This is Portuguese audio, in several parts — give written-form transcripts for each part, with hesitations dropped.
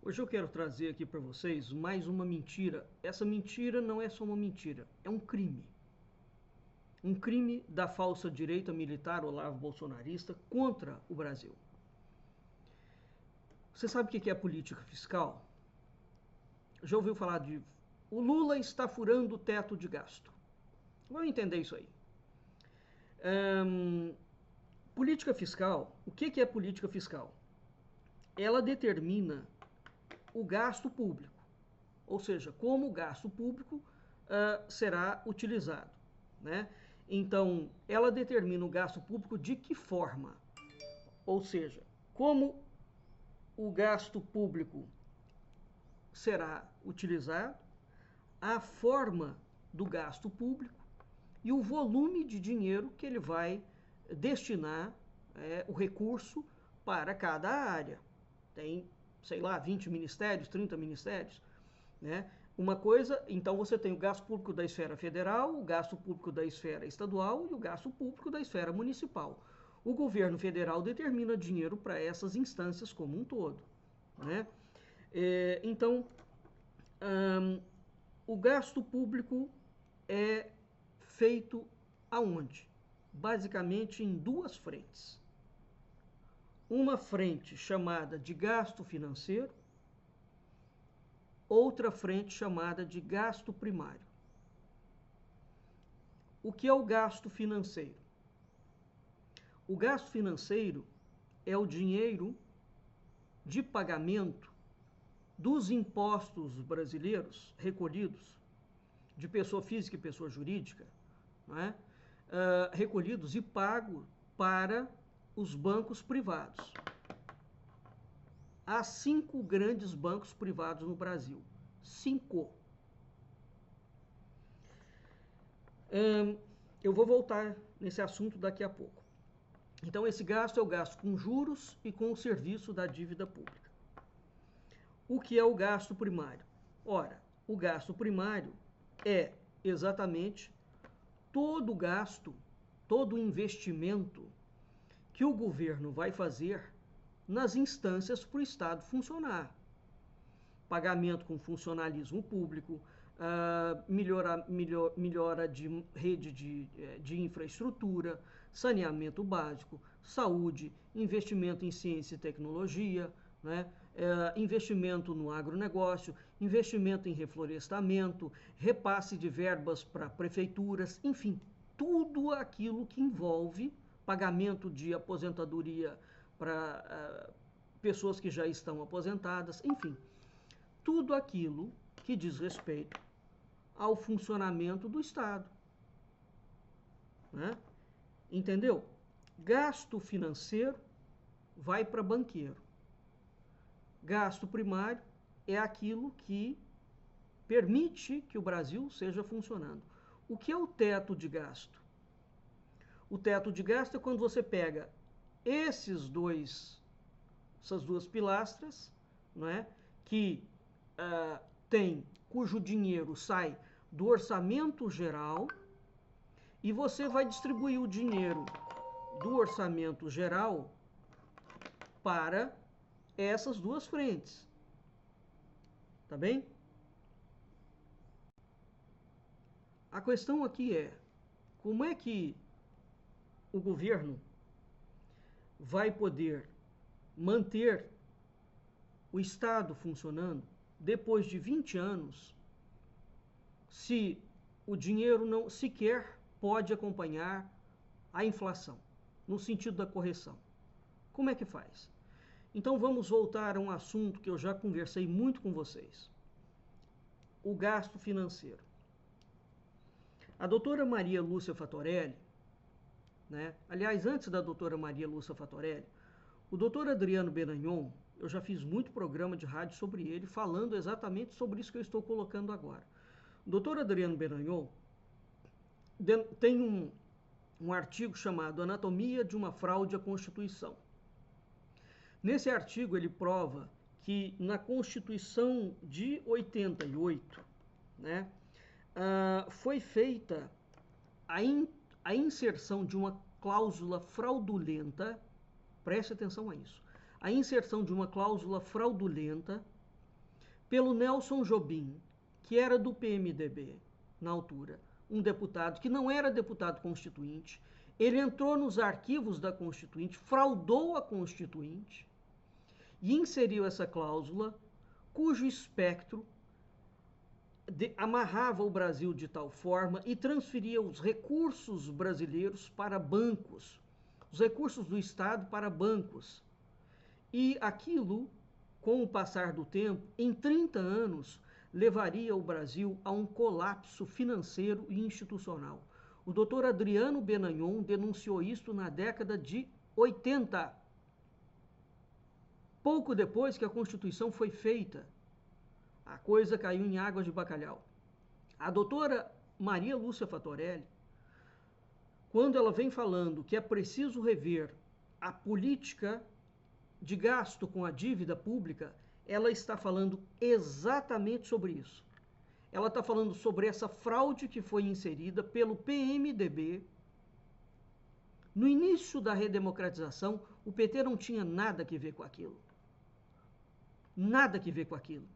Hoje eu quero trazer aqui para vocês mais uma mentira. Essa mentira não é só uma mentira, é um crime. Um crime da falsa direita militar Olavo bolsonarista contra o Brasil. Você sabe o que é política fiscal? Já ouviu falar de o Lula está furando o teto de gasto? Vamos entender isso aí. Política fiscal, o que é política fiscal? Ela determina o gasto público, ou seja, como o gasto público será utilizado, né? Então, ela determina o gasto público de que forma? Ou seja, como o gasto público será utilizado, a forma do gasto público e o volume de dinheiro que ele vai destinar o recurso para cada área. Tem, sei lá, 20 ministérios, 30 ministérios, né? Uma coisa, então você tem o gasto público da esfera federal, o gasto público da esfera estadual e o gasto público da esfera municipal. O governo federal determina dinheiro para essas instâncias como um todo, né? Então, o gasto público é feito aonde? Basicamente em duas frentes. Uma frente chamada de gasto financeiro, outra frente chamada de gasto primário. O que é o gasto financeiro? O gasto financeiro é o dinheiro de pagamento dos impostos brasileiros recolhidos de pessoa física e pessoa jurídica, não é? Recolhidos e pagos para os bancos privados. Há 5 grandes bancos privados no Brasil. 5. Eu vou voltar nesse assunto daqui a pouco. Então, esse gasto é o gasto com juros e com o serviço da dívida pública. O que é o gasto primário? Ora, o gasto primário é exatamente todo gasto, todo investimento que o governo vai fazer nas instâncias para o Estado funcionar. Pagamento com funcionalismo público, melhora de rede de infraestrutura, saneamento básico, saúde, investimento em ciência e tecnologia, né? Investimento no agronegócio, investimento em reflorestamento, repasse de verbas para prefeituras, enfim, tudo aquilo que envolve pagamento de aposentadoria para pessoas que já estão aposentadas, enfim, tudo aquilo que diz respeito ao funcionamento do Estado, né? Entendeu? Gasto financeiro vai para banqueiro. Gasto primário é aquilo que permite que o Brasil seja funcionando. O que é o teto de gasto? O teto de gasto é quando você pega essas duas pilastras, não é? Que cujo dinheiro sai do orçamento geral e você vai distribuir o dinheiro do orçamento geral para essas duas frentes. Tá bem? A questão aqui é como é que o governo vai poder manter o Estado funcionando depois de 20 anos se o dinheiro não sequer pode acompanhar a inflação, no sentido da correção. Como é que faz? Então vamos voltar a um assunto que eu já conversei muito com vocês. O gasto financeiro. A doutora Maria Lúcia Fatorelli, né? Aliás, antes da doutora Maria Lúcia Fatorelli, o doutor Adriano Benagnon, eu já fiz muito programa de rádio sobre ele, falando exatamente sobre isso que eu estou colocando agora. O doutor Adriano Benagnon tem um artigo chamado Anatomia de uma Fraude à Constituição. Nesse artigo ele prova que na Constituição de 88, né, foi feita a inserção de uma cláusula fraudulenta, preste atenção a isso, a inserção de uma cláusula fraudulenta pelo Nelson Jobim, que era do PMDB na altura, um deputado que não era deputado constituinte. Ele entrou nos arquivos da Constituinte, fraudou a Constituinte e inseriu essa cláusula cujo espectro amarrava o Brasil de tal forma e transferia os recursos brasileiros para bancos, os recursos do Estado para bancos. E aquilo, com o passar do tempo, em 30 anos, levaria o Brasil a um colapso financeiro e institucional. O doutor Adriano Benagnon denunciou isto na década de 80. Pouco depois que a Constituição foi feita, a coisa caiu em águas de bacalhau. A doutora Maria Lúcia Fatorelli, quando ela vem falando que é preciso rever a política de gasto com a dívida pública, ela está falando exatamente sobre isso. Ela está falando sobre essa fraude que foi inserida pelo PMDB. No início da redemocratização, o PT não tinha nada que ver com aquilo. Nada que ver com aquilo.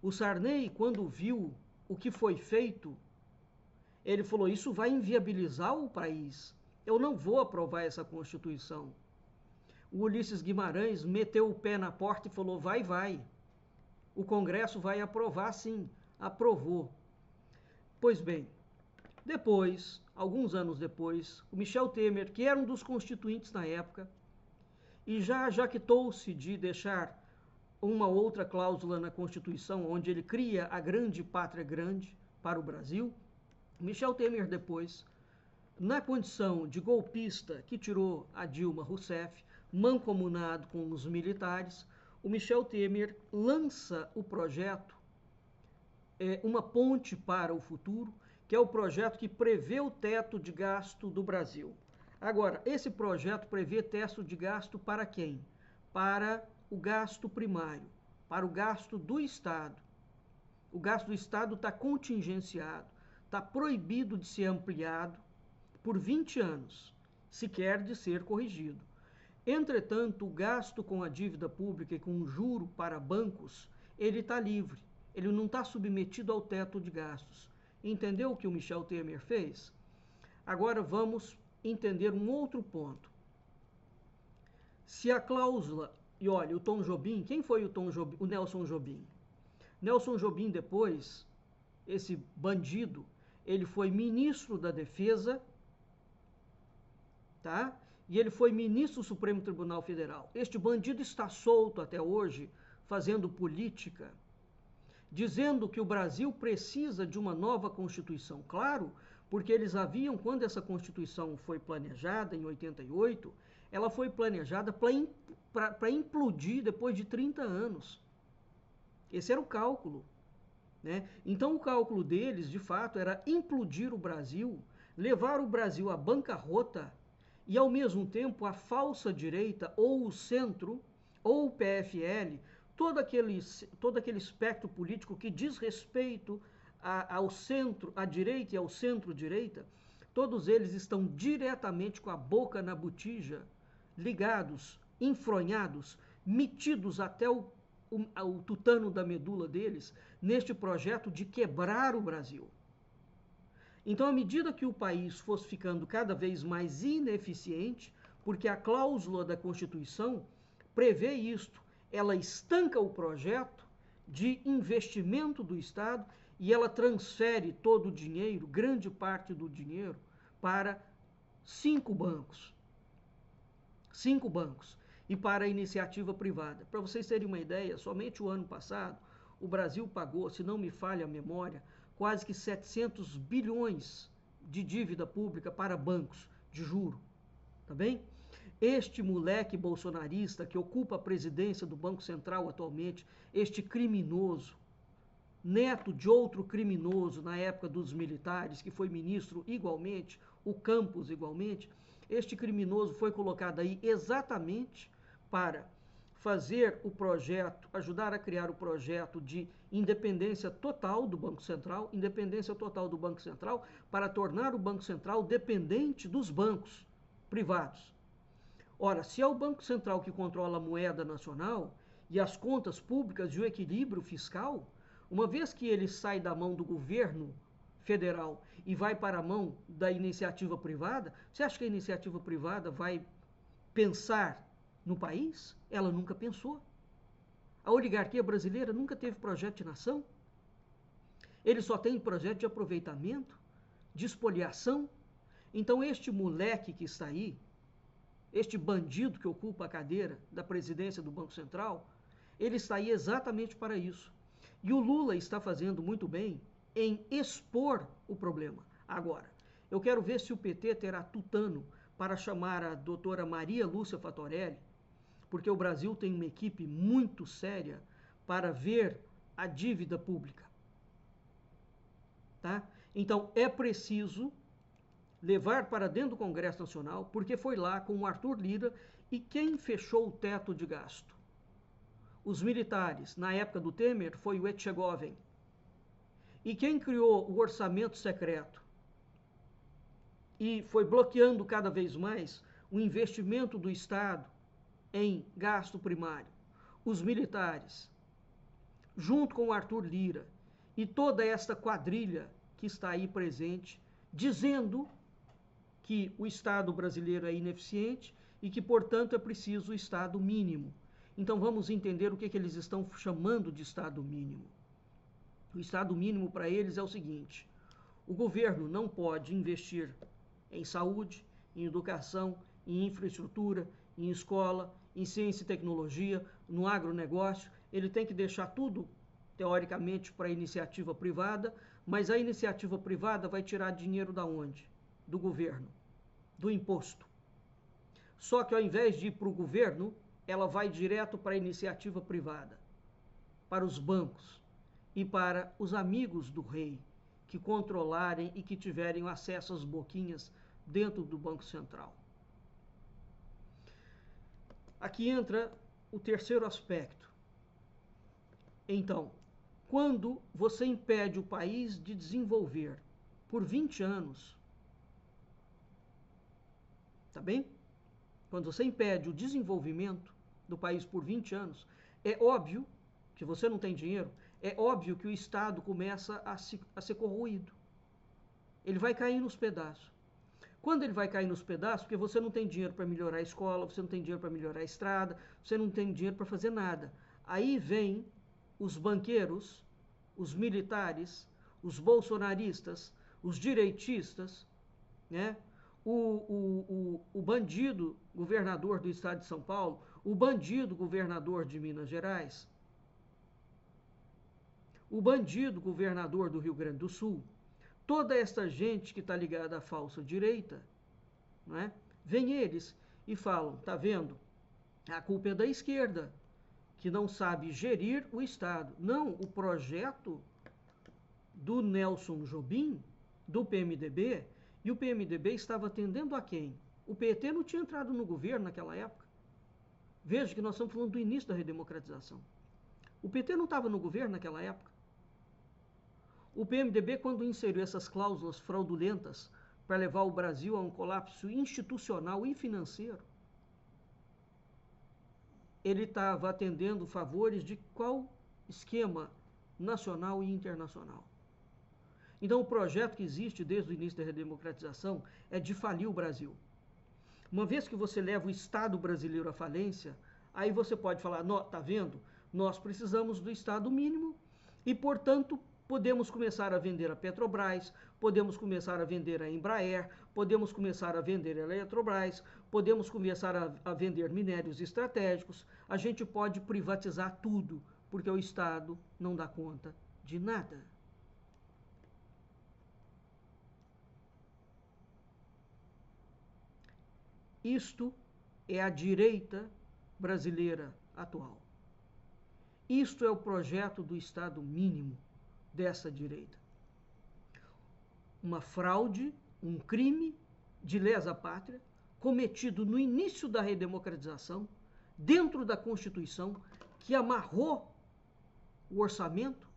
O Sarney, quando viu o que foi feito, ele falou, isso vai inviabilizar o país. Eu não vou aprovar essa Constituição. O Ulisses Guimarães meteu o pé na porta e falou, vai. O Congresso vai aprovar sim. Aprovou. Pois bem, depois, alguns anos depois, o Michel Temer, que era um dos constituintes na época, e já jactou-se de deixar uma outra cláusula na Constituição, onde ele cria a grande pátria grande para o Brasil, Michel Temer depois, na condição de golpista que tirou a Dilma Rousseff, mancomunado com os militares, o Michel Temer lança o projeto Uma Ponte para o Futuro, que é o projeto que prevê o teto de gasto do Brasil. Agora, esse projeto prevê teto de gasto para quem? Para o gasto primário, para o gasto do Estado. O gasto do Estado está contingenciado, está proibido de ser ampliado por 20 anos, sequer de ser corrigido. Entretanto, o gasto com a dívida pública e com o juro para bancos, ele está livre, ele não está submetido ao teto de gastos. Entendeu o que o Michel Temer fez? Agora vamos entender um outro ponto. Se a cláusula, e olha, o Tom Jobim, quem foi o Nelson Jobim? Nelson Jobim depois, esse bandido, ele foi ministro da Defesa, tá? E ele foi ministro do Supremo Tribunal Federal. Este bandido está solto até hoje, fazendo política, dizendo que o Brasil precisa de uma nova Constituição. Claro, porque eles haviam, quando essa Constituição foi planejada, em 88, ela foi planejada para implodir depois de 30 anos. Esse era o cálculo, né? Então, o cálculo deles, de fato, era implodir o Brasil, levar o Brasil à bancarrota e, ao mesmo tempo, a falsa direita, ou o centro, ou o PFL, todo aquele espectro político que diz respeito ao centro, à direita e ao centro-direita, todos eles estão diretamente com a boca na botija, ligados, enfronhados, metidos até o tutano da medula deles, neste projeto de quebrar o Brasil. Então, à medida que o país fosse ficando cada vez mais ineficiente, porque a cláusula da Constituição prevê isto, ela estanca o projeto de investimento do Estado e ela transfere todo o dinheiro, grande parte do dinheiro, para 5 bancos. 5 bancos. E para a iniciativa privada. Para vocês terem uma ideia, somente o ano passado, o Brasil pagou, se não me falha a memória, quase que 700 bilhões de dívida pública para bancos de juro. Tá bem? Este moleque bolsonarista que ocupa a presidência do Banco Central atualmente, este criminoso, neto de outro criminoso na época dos militares, que foi ministro igualmente, o Campos igualmente, este criminoso foi colocado aí exatamente para fazer o projeto, ajudar a criar o projeto de independência total do Banco Central, para tornar o Banco Central dependente dos bancos privados. Ora, se é o Banco Central que controla a moeda nacional, e as contas públicas e o equilíbrio fiscal, uma vez que ele sai da mão do governo federal e vai para a mão da iniciativa privada, você acha que a iniciativa privada vai pensar no país? Ela nunca pensou. A oligarquia brasileira nunca teve projeto de nação. Ele só tem projeto de aproveitamento, de espoliação. Então este moleque que está aí, este bandido que ocupa a cadeira da presidência do Banco Central, ele está aí exatamente para isso. E o Lula está fazendo muito bem em expor o problema. Agora, eu quero ver se o PT terá tutano para chamar a doutora Maria Lúcia Fatorelli, porque o Brasil tem uma equipe muito séria para ver a dívida pública. Tá? Então, é preciso levar para dentro do Congresso Nacional, porque foi lá com o Arthur Lira, e quem fechou o teto de gasto? Os militares, na época do Temer, foi o Etchegoven. E quem criou o orçamento secreto e foi bloqueando cada vez mais o investimento do Estado em gasto primário? Os militares, junto com o Arthur Lira e toda esta quadrilha que está aí presente, dizendo que o Estado brasileiro é ineficiente e que, portanto, é preciso o Estado mínimo. Então vamos entender o que eles estão chamando de Estado mínimo. O Estado mínimo para eles é o seguinte: o governo não pode investir em saúde, em educação, em infraestrutura, em escola, em ciência e tecnologia, no agronegócio. Ele tem que deixar tudo, teoricamente, para a iniciativa privada, mas a iniciativa privada vai tirar dinheiro da onde? Do governo, do imposto. Só que ao invés de ir para o governo, ela vai direto para a iniciativa privada, para os bancos e para os amigos do rei, que controlarem e que tiverem acesso às boquinhas dentro do Banco Central. Aqui entra o terceiro aspecto. Então, quando você impede o país de desenvolver por 20 anos, tá bem? Quando você impede o desenvolvimento do país por 20 anos, é óbvio que você não tem dinheiro, é óbvio que o Estado começa a ser corroído. Ele vai cair nos pedaços. Quando ele vai cair nos pedaços, porque você não tem dinheiro para melhorar a escola, você não tem dinheiro para melhorar a estrada, você não tem dinheiro para fazer nada. Aí vem os banqueiros, os militares, os bolsonaristas, os direitistas, né? O bandido governador do estado de São Paulo, o bandido governador de Minas Gerais, o bandido governador do Rio Grande do Sul, toda esta gente que está ligada à falsa direita, não é? Vem eles e falam, tá vendo? A culpa é da esquerda, que não sabe gerir o Estado. Não, o projeto do Nelson Jobim, do PMDB, e o PMDB estava atendendo a quem? O PT não tinha entrado no governo naquela época. Veja que nós estamos falando do início da redemocratização. O PT não estava no governo naquela época. O PMDB, quando inseriu essas cláusulas fraudulentas para levar o Brasil a um colapso institucional e financeiro, ele estava atendendo favores de qual esquema nacional e internacional? Então, o projeto que existe desde o início da redemocratização é de falir o Brasil. Uma vez que você leva o Estado brasileiro à falência, aí você pode falar, tá vendo? Nós precisamos do Estado mínimo e, portanto, podemos começar a vender a Petrobras, podemos começar a vender a Embraer, podemos começar a vender a Eletrobras, podemos começar a vender minérios estratégicos, a gente pode privatizar tudo, porque o Estado não dá conta de nada. Isto é a direita brasileira atual. Isto é o projeto do Estado mínimo dessa direita. Uma fraude, um crime de lesa pátria cometido no início da redemocratização, dentro da Constituição, que amarrou o orçamento,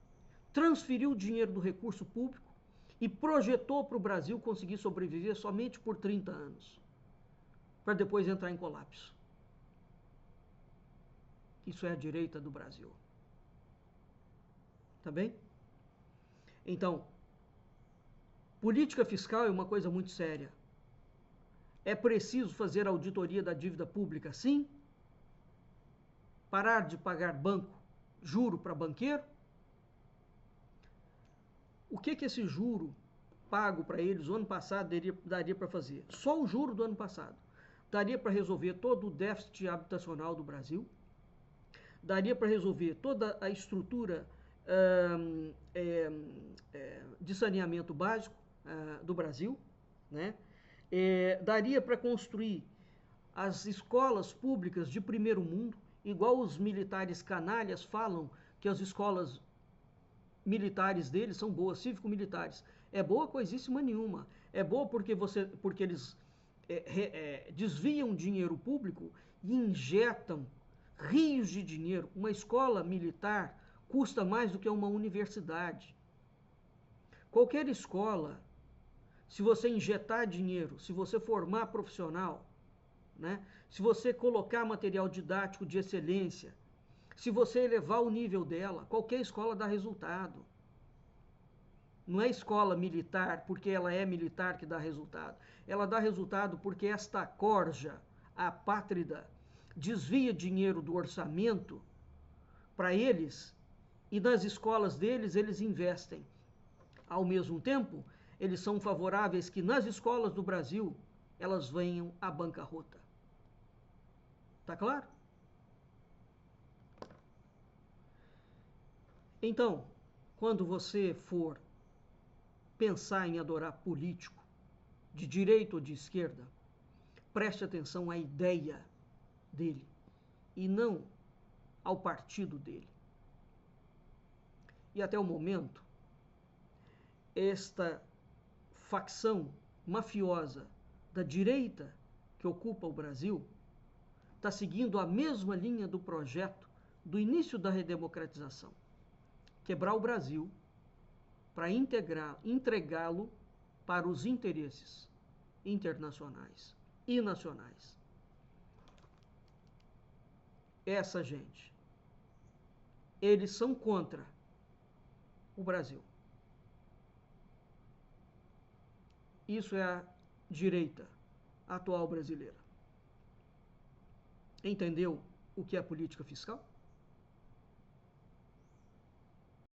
transferiu o dinheiro do recurso público e projetou para o Brasil conseguir sobreviver somente por 30 anos, para depois entrar em colapso. Isso é a direita do Brasil. Tá bem? Então, política fiscal é uma coisa muito séria. É preciso fazer auditoria da dívida pública, sim? Parar de pagar juro para banqueiro? O que esse juro pago para eles o ano passado daria para fazer? Só o juro do ano passado daria para resolver todo o déficit habitacional do Brasil, daria para resolver toda a estrutura de saneamento básico do Brasil, né? Daria para construir as escolas públicas de primeiro mundo, igual os militares canalhas falam que as escolas militares deles são boas, cívico-militares. É boa coisíssima nenhuma. É boa porque eles desviam dinheiro público e injetam rios de dinheiro. Uma escola militar custa mais do que uma universidade. Qualquer escola, se você injetar dinheiro, se você formar profissional, né? Se você colocar material didático de excelência, se você elevar o nível dela, qualquer escola dá resultado. Não é escola militar porque ela é militar que dá resultado. Ela dá resultado porque esta corja apátrida desvia dinheiro do orçamento para eles e nas escolas deles eles investem. Ao mesmo tempo, eles são favoráveis que nas escolas do Brasil elas venham à bancarrota. Tá claro? Então, quando você for pensar em adorar político, de direita ou de esquerda, preste atenção à ideia dele e não ao partido dele. E até o momento, esta facção mafiosa da direita que ocupa o Brasil está seguindo a mesma linha do projeto do início da redemocratização. Quebrar o Brasil para entregá-lo para os interesses internacionais e nacionais. Essa gente, eles são contra o Brasil. Isso é a direita atual brasileira. Entendeu o que é política fiscal?